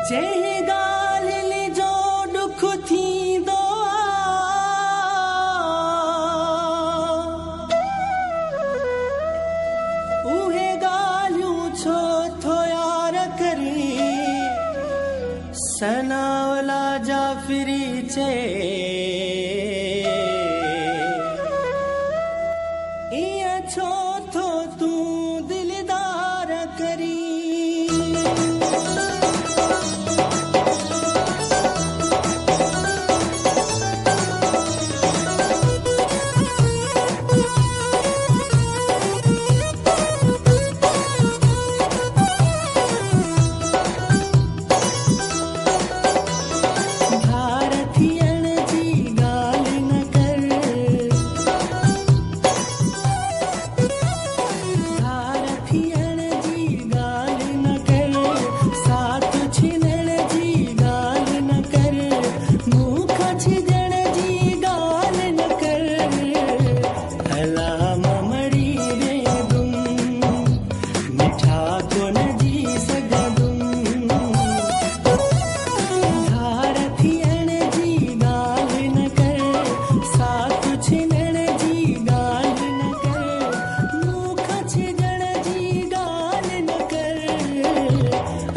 जंहिं ॻाल्हि जो ॾुख थींदो उहे ॻाल्हियूं छो थो यार करी सनावला जाफ़री चए इएं छो थो तूं दिलदार करी धार थियण जी ॻाल्हि न कर धार थियण जी ॻाल्हि न कर साथ छिनण जी ॻाल्हि न कर मुख छिजण जी ॻाल्हि न कर हला ममड़ी वेंदुम मिठा कोन जी सघंदुम धार थियण जी ॻाल्हि न कर साथ छिनण जी ॻाल्हि न कर मुख छिजण जी ॻाल्हि न कर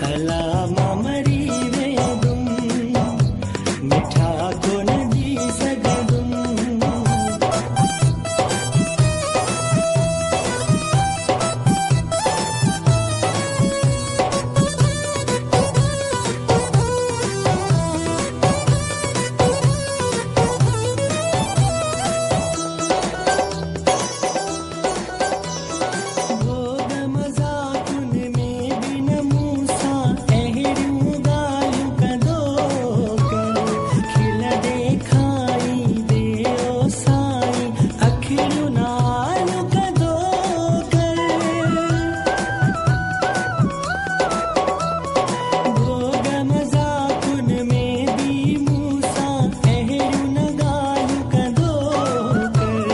हला ममड़ी वेंदुम मिठा कोन जी सघंदुम भोग मज़ाकुन में बि न मूंसां अहिड़ियूं ॻाल्हियूं कंदो कर खिल ॾेखारींदे ओ साईं अखियूं नालियूं कंदो कर भोग मज़ाकुन में बि मूंसां अहिड़ियूं न ॻाल्हियूं कंदो कर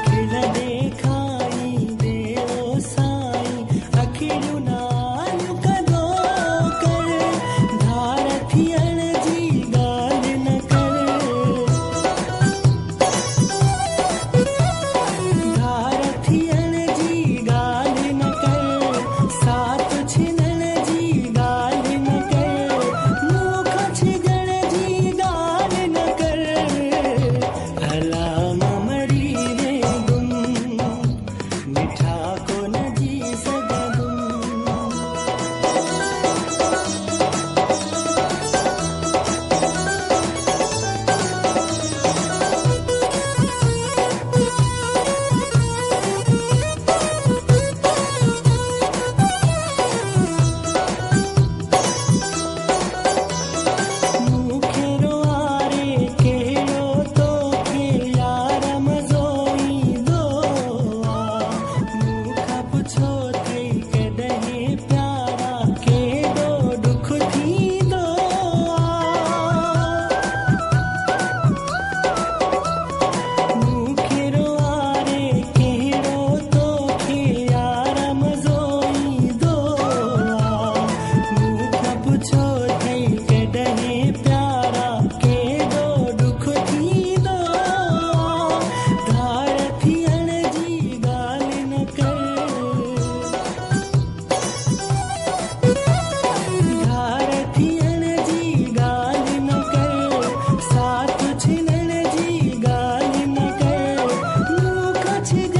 खिल ॾेखारींदे ओ साईं अखियूं नालियूं कंदो कर धार थियण जी ॻाल्हि न कर धार थियण जी ॻाल्हि न कर साथ छिनण जी ॻाल्हि न कर मुख छिजण जी ॻाल्हि न कर हला ममड़ी वेंदुम मिठा कोन जी सघंदुम मूंखे रोआरे कहिड़ो तोखे यार मज़ो ईंदो मूंखां पुछो थई कॾहिं प्यारा केॾो ॾुख थींदो मूंखे रोआरे कहिड़ो तोखे यार मज़ो ईंदो मूंखां पुछो थई कॾहिं प्यारा केॾो ॾुख थींदो धार थियण जी ॻाल्हि न कर धार थियण जी ॻाल्हि न कर साथ छिनण जी ॻाल्हि न कर मुख छिजण